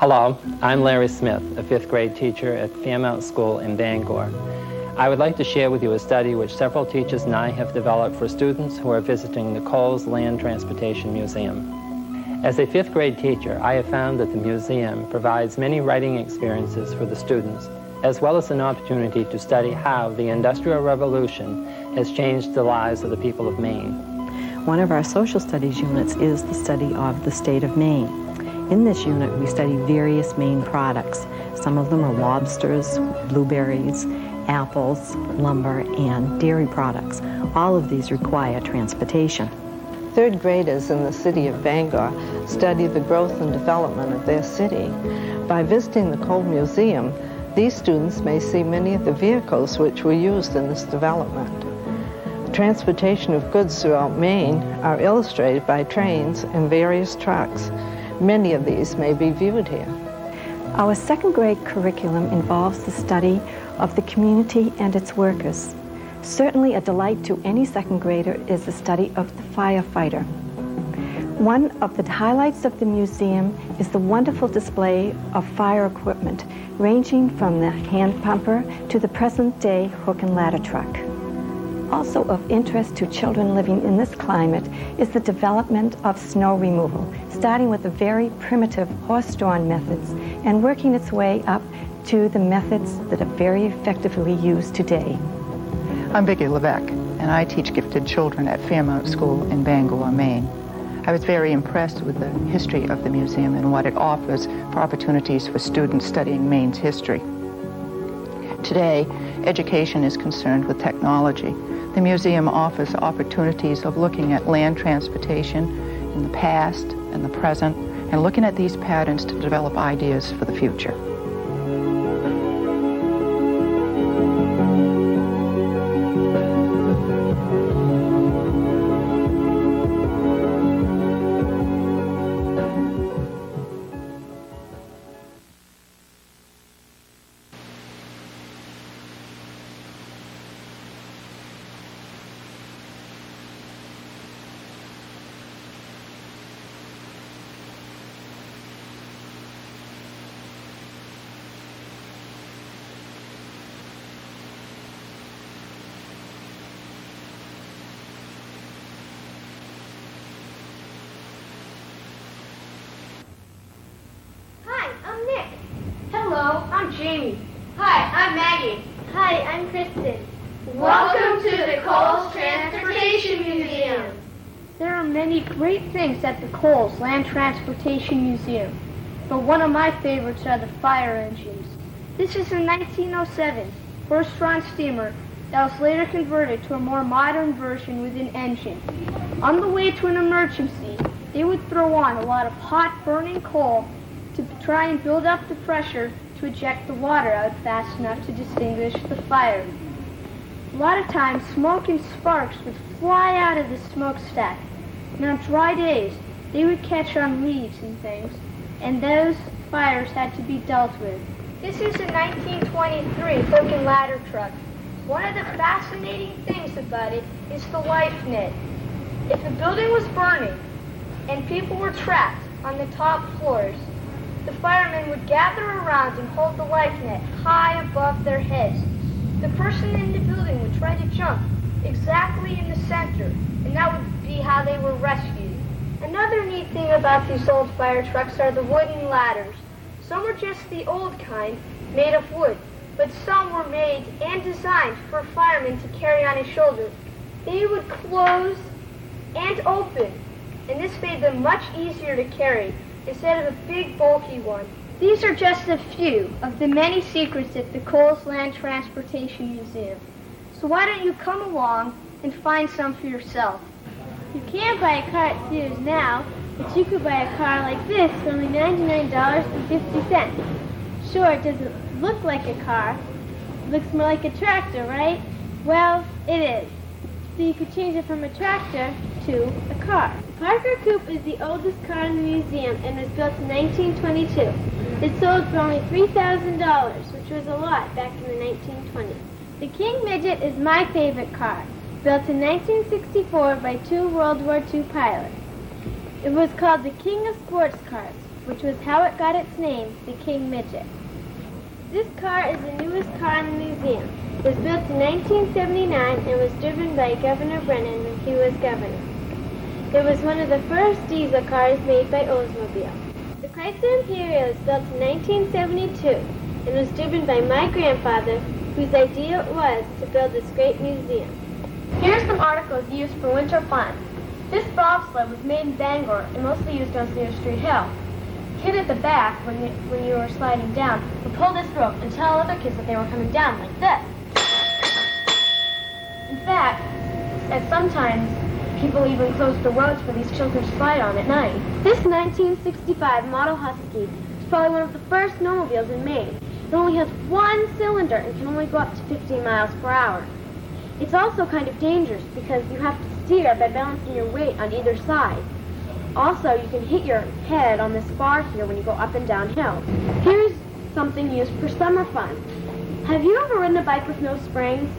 Hello, I'm Larry Smith, a 5th grade teacher at Fairmount School in Bangor. I would like to share with you a study which several teachers and I have developed for students who are visiting the Coles Land Transportation Museum. As a 5th grade teacher, I have found that the museum provides many writing experiences for the students, as well as an opportunity to study how the Industrial Revolution has changed the lives of the people of Maine. One of our social studies units is the study of the state of Maine. In this unit, we study various Maine products. Some of them are lobsters, blueberries, apples, lumber, and dairy products. All of these require transportation. Third graders in the city of Bangor study the growth and development of their city. By visiting the Coal Museum, these students may see many of the vehicles which were used in this development. Transportation of goods throughout Maine are illustrated by trains and various trucks. Many of these may be viewed here. Our second grade curriculum involves the study of the community and its workers. Certainly a delight to any second grader is the study of the firefighter. One of the highlights of the museum is the wonderful display of fire equipment, ranging from the hand pumper to the present-day hook and ladder truck. Also of interest to children living in this climate is the development of snow removal, starting with the very primitive horse-drawn methods and working its way up to the methods that are very effectively used today. I'm Vicki Levesque, and I teach gifted children at Fairmount School in Bangor, Maine. I was very impressed with the history of the museum and what it offers for opportunities for students studying Maine's history. Today, education is concerned with technology. The museum offers opportunities of looking at land transportation in the past and the present, and looking at these patterns to develop ideas for the future. Hello, I'm Jamie. Hi, I'm Maggie. Hi, I'm Kristen. Welcome to the Coles Transportation Museum. There are many great things at the Coles Land Transportation Museum, but one of my favorites are the fire engines. This is a 1907 horse-drawn steamer that was later converted to a more modern version with an engine. On the way to an emergency, they would throw on a lot of hot burning coal to try and build up the pressure to eject the water out fast enough to distinguish the fire. A lot of times, smoke and sparks would fly out of the smokestack, and on dry days, they would catch on leaves and things, and those fires had to be dealt with. This is a 1923 hook and ladder truck. One of the fascinating things about it is the life net. If a building was burning and people were trapped on the top floors, the firemen would gather around and hold the life net high above their heads. The person in the building would try to jump exactly in the center, and that would be how they were rescued. Another neat thing about these old fire trucks are the wooden ladders. Some were just the old kind, made of wood, but some were made and designed for a fireman to carry on his shoulder. They would close and open, and this made them much easier to carry instead of a big, bulky one. These are just a few of the many secrets at the Coles Land Transportation Museum. So why don't you come along and find some for yourself? You can't buy a car at theaters now, but you could buy a car like this for only $99.50. Sure, it doesn't look like a car. It looks more like a tractor, right? Well, it is. So you could change it from a tractor to a car. The Parker Coupe is the oldest car in the museum and was built in 1922. It sold for only $3,000, which was a lot back in the 1920s. The King Midget is my favorite car, built in 1964 by two World War II pilots. It was called the King of Sports Cars, which was how it got its name, the King Midget. This car is the newest car in the museum. It was built in 1979 and was driven by Governor Brennan when he was governor. It was one of the first diesel cars made by Oldsmobile. The Chrysler Imperial was built in 1972 and was driven by my grandfather, whose idea it was to build this great museum. Here are some articles used for winter fun. This bobsled was made in Bangor and mostly used on Cedar Street Hill. The kid at the back, when you were sliding down, would pull this rope and tell other kids that they were coming down like this. In fact, at sometimes, people even closed the roads for these children to slide on at night. This 1965 Model Husky is probably one of the first snowmobiles in Maine. It only has one cylinder and can only go up to 15 miles per hour. It's also kind of dangerous because you have to steer by balancing your weight on either side. Also, you can hit your head on this bar here when you go up and down hills. Here's something used for summer fun. Have you ever ridden a bike with no springs?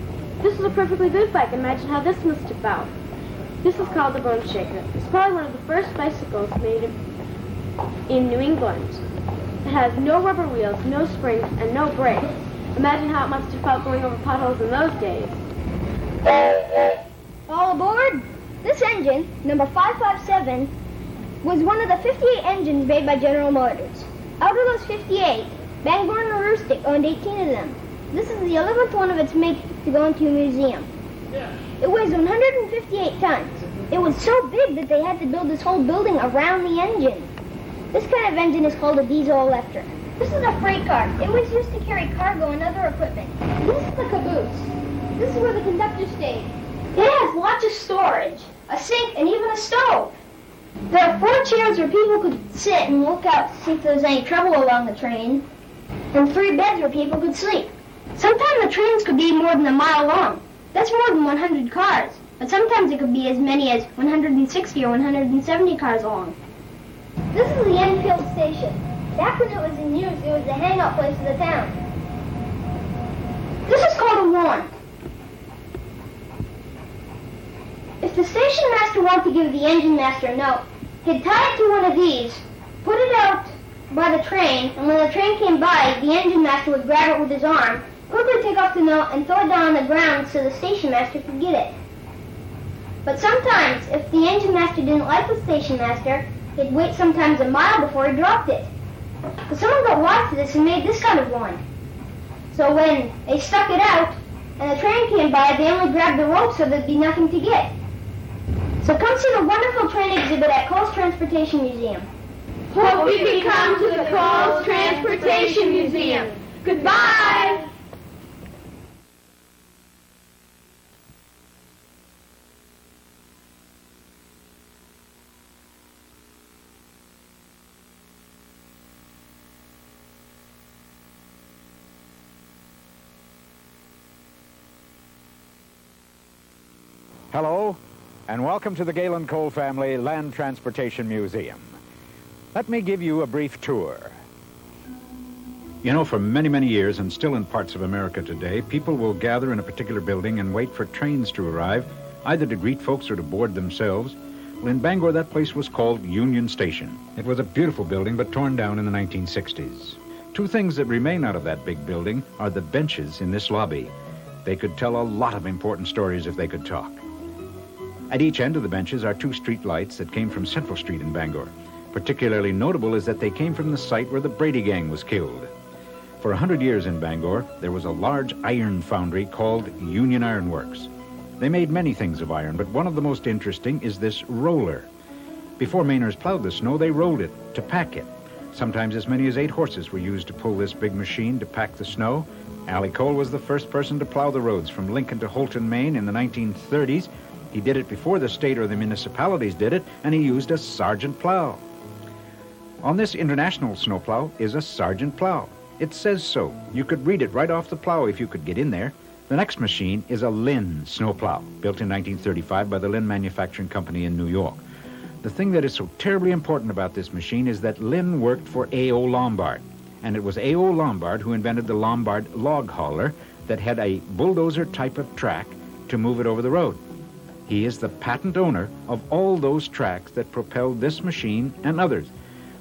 This is a perfectly good bike. Imagine how this must have felt. This is called the Bone Shaker. It's probably one of the first bicycles made in New England. It has no rubber wheels, no springs, and no brakes. Imagine how it must have felt going over potholes in those days. All aboard! This engine, number 557, was one of the 58 engines made by General Motors. Out of those 58, Bangor and Aroostook owned 18 of them. This is the 11th one of its make to go into a museum. It weighs 158 tons. It was so big that they had to build this whole building around the engine. This kind of engine is called a diesel-electric. This is a freight car. It was used to carry cargo and other equipment. This is the caboose. This is where the conductor stayed. It has lots of storage, a sink, and even a stove. There are 4 chairs where people could sit and look out to see if there was any trouble along the train, and 3 beds where people could sleep. Sometimes the trains could be more than a mile long. That's more than 100 cars, but sometimes it could be as many as 160 or 170 cars long. This is the Enfield station. Back when it was in use, it was the hangout place of the town. This is called a lawn. If the station master wanted to give the engine master a note, he'd tie it to one of these, put it out by the train, and when the train came by, the engine master would grab it with his arm, quickly take off the note, and throw it down on the ground so the station master could get it. But sometimes, if the engine master didn't like the station master, he'd wait sometimes a mile before he dropped it. But someone got wise to this and made this kind of one. So when they stuck it out, and the train came by, they only grabbed the rope so there'd be nothing to get. So come see the wonderful train exhibit at Cole's Transportation Museum. Hope you can come to the Coles Transportation Museum. Goodbye! Hello, and welcome to the Galen Cole Family Land Transportation Museum. Let me give you a brief tour. You know, for many, many years, and still in parts of America today, people will gather in a particular building and wait for trains to arrive, either to greet folks or to board themselves. Well, in Bangor, that place was called Union Station. It was a beautiful building, but torn down in the 1960s. 2 things that remain out of that big building are the benches in this lobby. They could tell a lot of important stories if they could talk. At each end of the benches are 2 street lights that came from Central Street in Bangor. Particularly notable is that they came from the site where the Brady Gang was killed. For 100 years in Bangor, there was a large iron foundry called Union Iron Works. They made many things of iron, but one of the most interesting is this roller. Before Mainers plowed the snow, they rolled it to pack it. Sometimes as many as 8 horses were used to pull this big machine to pack the snow. Allie Cole was the first person to plow the roads from Lincoln to Holton, Maine in the 1930s. He did it before the state or the municipalities did it, and he used a Sargent plow. On this International snowplow is a Sargent plow. It says so. You could read it right off the plow if you could get in there. The next machine is a Lynn snowplow, built in 1935 by the Lynn Manufacturing Company in New York. The thing that is so terribly important about this machine is that Lynn worked for A.O. Lombard, and it was A.O. Lombard who invented the Lombard log hauler that had a bulldozer type of track to move it over the road. He is the patent owner of all those tracks that propelled this machine and others.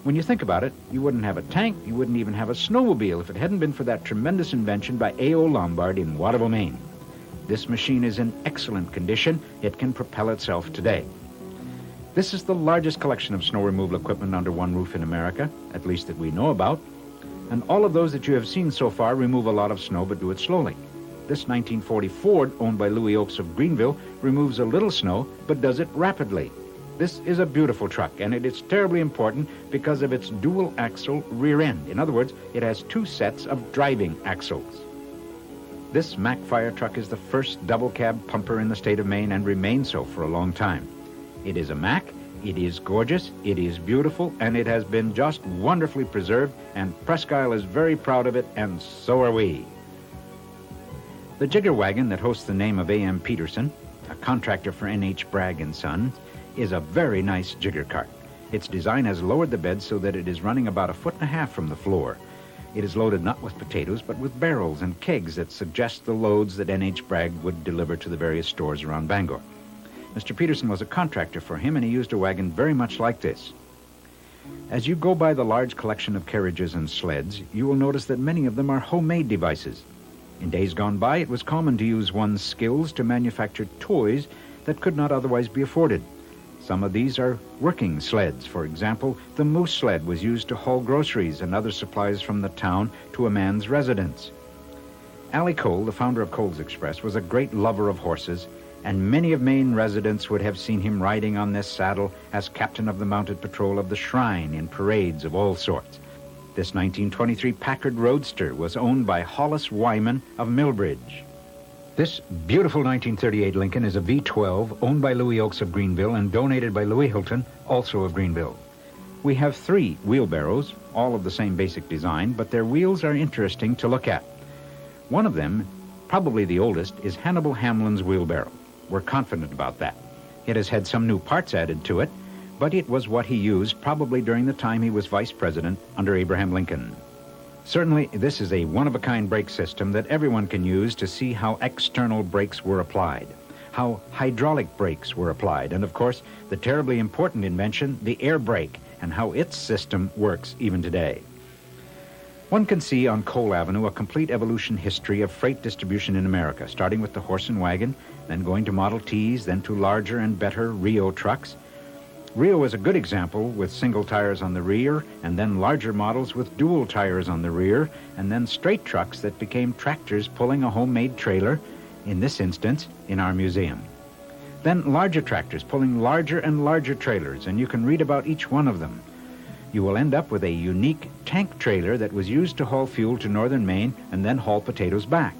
When you think about it, you wouldn't have a tank, you wouldn't even have a snowmobile if it hadn't been for that tremendous invention by A.O. Lombard in Waterville, Maine. This machine is in excellent condition. It can propel itself today. This is the largest collection of snow removal equipment under one roof in America, at least that we know about. And all of those that you have seen so far remove a lot of snow but do it slowly. This 1940 Ford, owned by Louis Oakes of Greenville, removes a little snow but does it rapidly. This is a beautiful truck, and it is terribly important because of its dual-axle rear end. In other words, it has two sets of driving axles. This Mack fire truck is the first double-cab pumper in the state of Maine and remains so for a long time. It is a Mack, it is gorgeous, it is beautiful, and it has been just wonderfully preserved, and Presque Isle is very proud of it, and so are we. The jigger wagon that hosts the name of A.M. Peterson, a contractor for N.H. Bragg & Sons, is a very nice jigger cart. Its design has lowered the bed so that it is running about 1.5 feet from the floor. It is loaded not with potatoes, but with barrels and kegs that suggest the loads that N.H. Bragg would deliver to the various stores around Bangor. Mr. Peterson was a contractor for him, and he used a wagon very much like this. As you go by the large collection of carriages and sleds, you will notice that many of them are homemade devices. In days gone by, it was common to use one's skills to manufacture toys that could not otherwise be afforded. Some of these are working sleds. For example, the moose sled was used to haul groceries and other supplies from the town to a man's residence. Allie Cole, the founder of Cole's Express, was a great lover of horses, and many of Maine residents would have seen him riding on this saddle as captain of the mounted patrol of the Shrine in parades of all sorts. This 1923 Packard Roadster was owned by Hollis Wyman of Millbridge. This beautiful 1938 Lincoln is a V12 owned by Louis Oakes of Greenville and donated by Louis Hilton, also of Greenville. We have 3 wheelbarrows, all of the same basic design, but their wheels are interesting to look at. One of them, probably the oldest, is Hannibal Hamlin's wheelbarrow. We're confident about that. It has had some new parts added to it, but it was what he used probably during the time he was vice president under Abraham Lincoln. Certainly, this is a one-of-a-kind brake system that everyone can use to see how external brakes were applied, how hydraulic brakes were applied, and of course, the terribly important invention, the air brake, and how its system works even today. One can see on Cole Avenue a complete evolution history of freight distribution in America, starting with the horse and wagon, then going to Model Ts, then to larger and better Rio trucks. Rio was a good example with single tires on the rear, and then larger models with dual tires on the rear, and then straight trucks that became tractors pulling a homemade trailer, in this instance, in our museum. Then larger tractors pulling larger and larger trailers, and you can read about each one of them. You will end up with a unique tank trailer that was used to haul fuel to northern Maine and then haul potatoes back.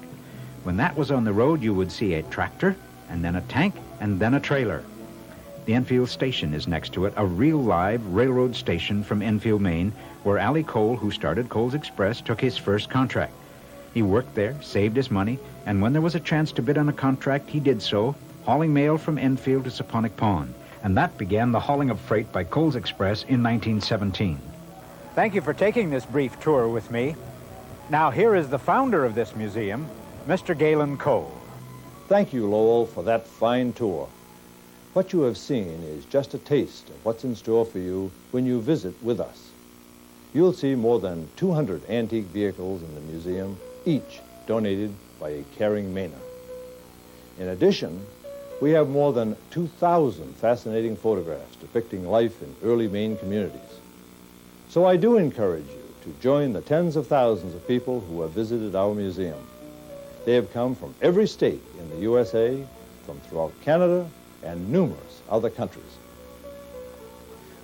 When that was on the road, you would see a tractor, and then a tank, and then a trailer. The Enfield Station is next to it, a real live railroad station from Enfield, Maine, where Allie Cole, who started Cole's Express, took his first contract. He worked there, saved his money, and when there was a chance to bid on a contract, he did so, hauling mail from Enfield to Saponic Pond. And that began the hauling of freight by Cole's Express in 1917. Thank you for taking this brief tour with me. Now, here is the founder of this museum, Mr. Galen Cole. Thank you, Lowell, for that fine tour. What you have seen is just a taste of what's in store for you when you visit with us. You'll see more than 200 antique vehicles in the museum, each donated by a caring Mainer. In addition, we have more than 2,000 fascinating photographs depicting life in early Maine communities. So I do encourage you to join the tens of thousands of people who have visited our museum. They have come from every state in the USA, from throughout Canada, and numerous other countries.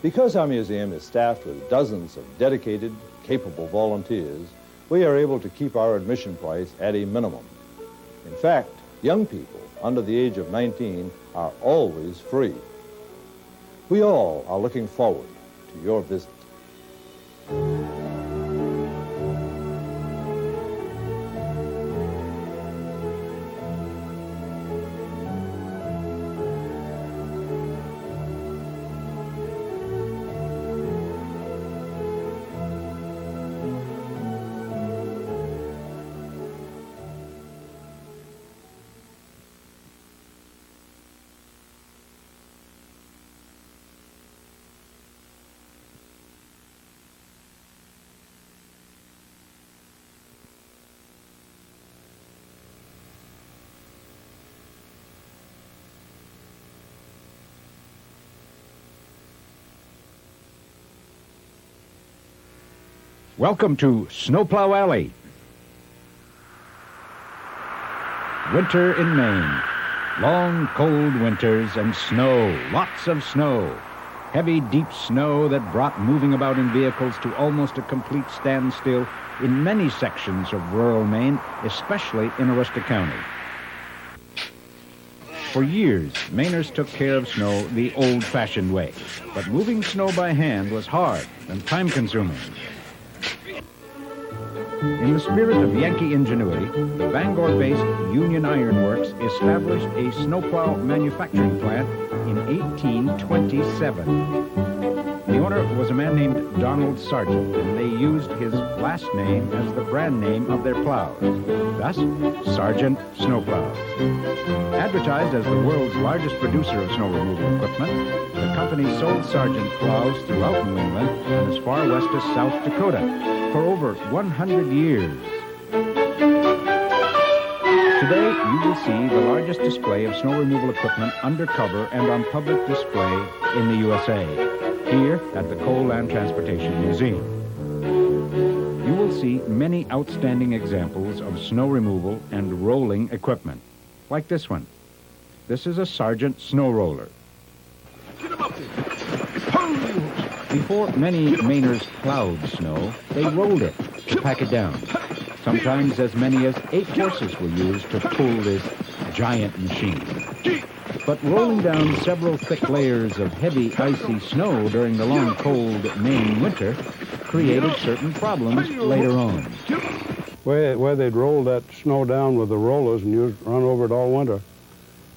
Because our museum is staffed with dozens of dedicated, capable volunteers, we are able to keep our admission price at a minimum. In fact, young people under the age of 19 are always free. We all are looking forward to your visit. Welcome to Snowplow Alley. Winter in Maine. Long, cold winters and snow, lots of snow. Heavy, deep snow that brought moving about in vehicles to almost a complete standstill in many sections of rural Maine, especially in Aroostook County. For years, Mainers took care of snow the old-fashioned way, but moving snow by hand was hard and time-consuming. In the spirit of Yankee ingenuity, the Bangor-based Union Iron Works established a snowplow manufacturing plant in 1827. The owner was a man named Donald Sargent, and they used his last name as the brand name of their plows. Thus, Sargent Snowplows. Advertised as the world's largest producer of snow removal equipment, the company sold Sargent plows throughout New England and as far west as South Dakota for over 100 years. Today, you will see the largest display of snow removal equipment undercover and on public display in the USA, here at the Coal Land Transportation Museum. You will see many outstanding examples of snow removal and rolling equipment, like this one. This is a Sargent snow roller. Before many Mainers plowed snow, they rolled it to pack it down. Sometimes as many as 8 horses were used to pull this giant machine. But rolling down several thick layers of heavy, icy snow during the long, cold Maine winter created certain problems later on. Where they'd roll that snow down with the rollers and run over it all winter,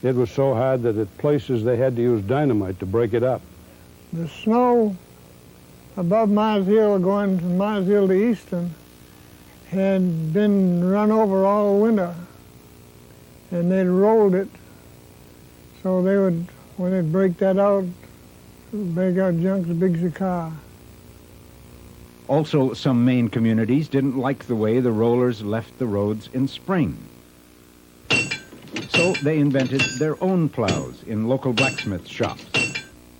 it was so hard that at places they had to use dynamite to break it up. The snow above Mars Hill, going from Mars Hill to Easton, had been run over all winter, and they'd rolled it, so they would, when they'd break that out, break out chunks as big as a car. Also, some Maine communities didn't like the way the rollers left the roads in spring. So they invented their own plows in local blacksmith shops.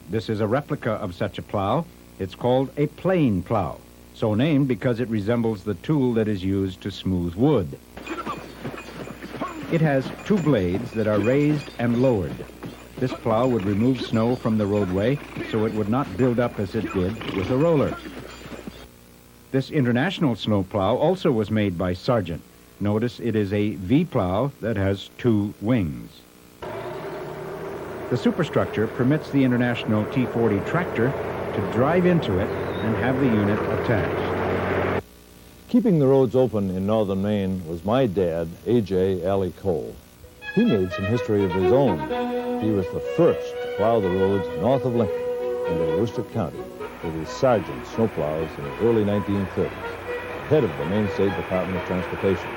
This is a replica of such a plow. It's called a plane plow, so named because it resembles the tool that is used to smooth wood. It has 2 blades that are raised and lowered. This plow would remove snow from the roadway so it would not build up as it did with a roller. This International snow plow also was made by Sargent. Notice it is a V-plow that has 2 wings. The superstructure permits the International T40 tractor to drive into it and have the unit attached. Keeping the roads open in northern Maine was my dad, A.J. Alley Cole. He made some history of his own. He was the first to plow the roads north of Lincoln into Aroostook County with his Sargent snowplows in the early 1930s, head of the Maine State Department of Transportation.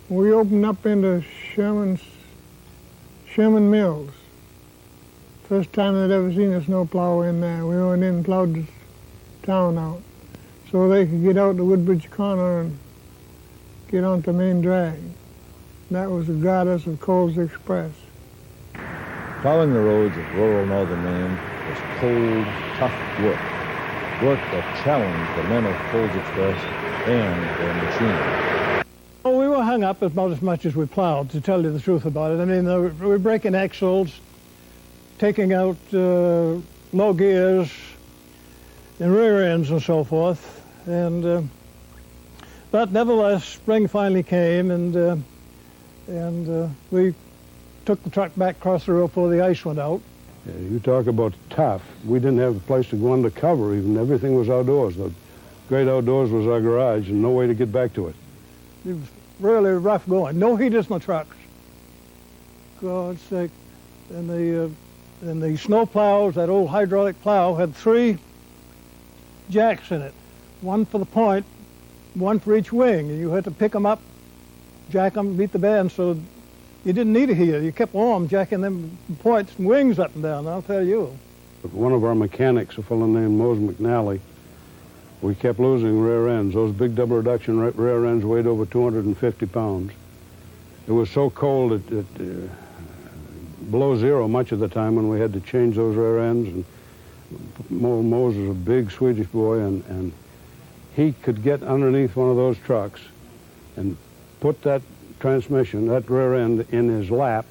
We opened up into Sherman Mills. First time I'd ever seen a snowplow in there. We went in and plowed the town out so they could get out to Woodbridge Corner and get onto Main Drag. That was the goddess of Cole's Express. Plowing the roads of rural northern Maine was cold, tough work that challenged the men of Cole's Express and their machine. Oh, we were hung up about as much as we plowed, to tell you the truth about it. I mean, we were breaking axles, taking out low gears and rear ends and so forth. And but nevertheless, spring finally came, and we took the truck back across the road before the ice went out. Yeah, you talk about tough. We didn't have a place to go undercover even. Everything was outdoors. The great outdoors was our garage and no way to get back to it. It was really rough going. No heaters in the trucks. God's sake. And the snow plows, that old hydraulic plow, had 3 jacks in it. One for the point, one for each wing. And you had to pick them up, jack them, beat the band, so you didn't need a heater. You kept warm, jacking them points and wings up and down, I'll tell you. But one of our mechanics, a fellow named Mose McNally, we kept losing rear ends. Those big double reduction rear ends weighed over 250 pounds. It was so cold below zero much of the time when we had to change those rear ends. And Mose was a big Swedish boy, and he could get underneath one of those trucks and put that transmission, that rear end, in his lap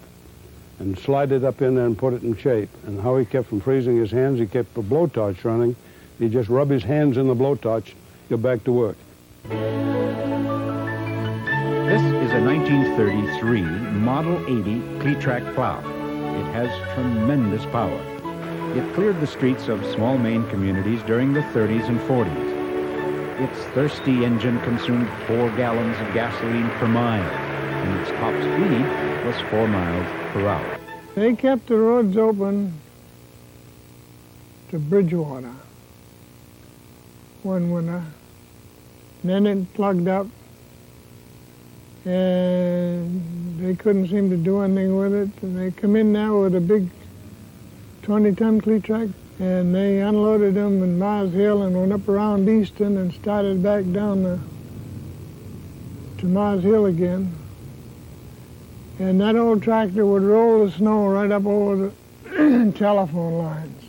and slide it up in there and put it in shape. And how he kept from freezing his hands, he kept the blowtorch running. He'd just rub his hands in the blowtorch, get back to work. This is a 1933 Model 80 Cletrac plow. It has tremendous power. It cleared the streets of small Maine communities during the 30s and 40s. Its thirsty engine consumed 4 gallons of gasoline per mile, and its top speed was 4 miles per hour. They kept the roads open to Bridgewater one winter. Then it plugged up, and they couldn't seem to do anything with it. And they come in now with a big 20-ton Cletrac, and they unloaded them in Mars Hill and went up around Easton and started back down to Mars Hill again. And that old tractor would roll the snow right up over the telephone lines.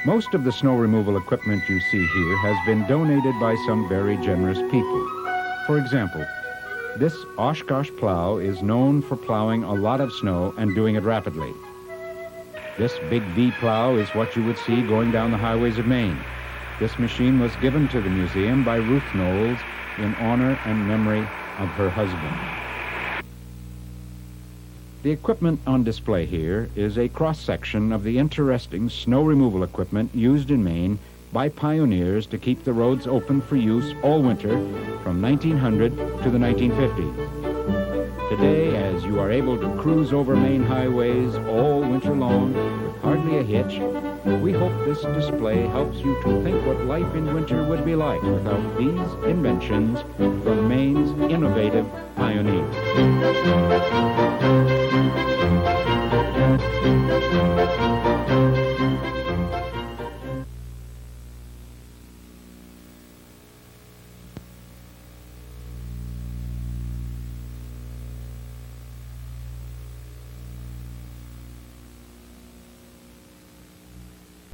Most of the snow removal equipment you see here has been donated by some very generous people. For example, this Oshkosh plow is known for plowing a lot of snow and doing it rapidly. This big V plow is what you would see going down the highways of Maine. This machine was given to the museum by Ruth Knowles in honor and memory of her husband. The equipment on display here is a cross-section of the interesting snow removal equipment used in Maine by pioneers to keep the roads open for use all winter from 1900 to the 1950s. Today, as you are able to cruise over Maine highways all winter long with hardly a hitch, we hope this display helps you to think what life in winter would be like without these inventions from Maine's innovative pioneers.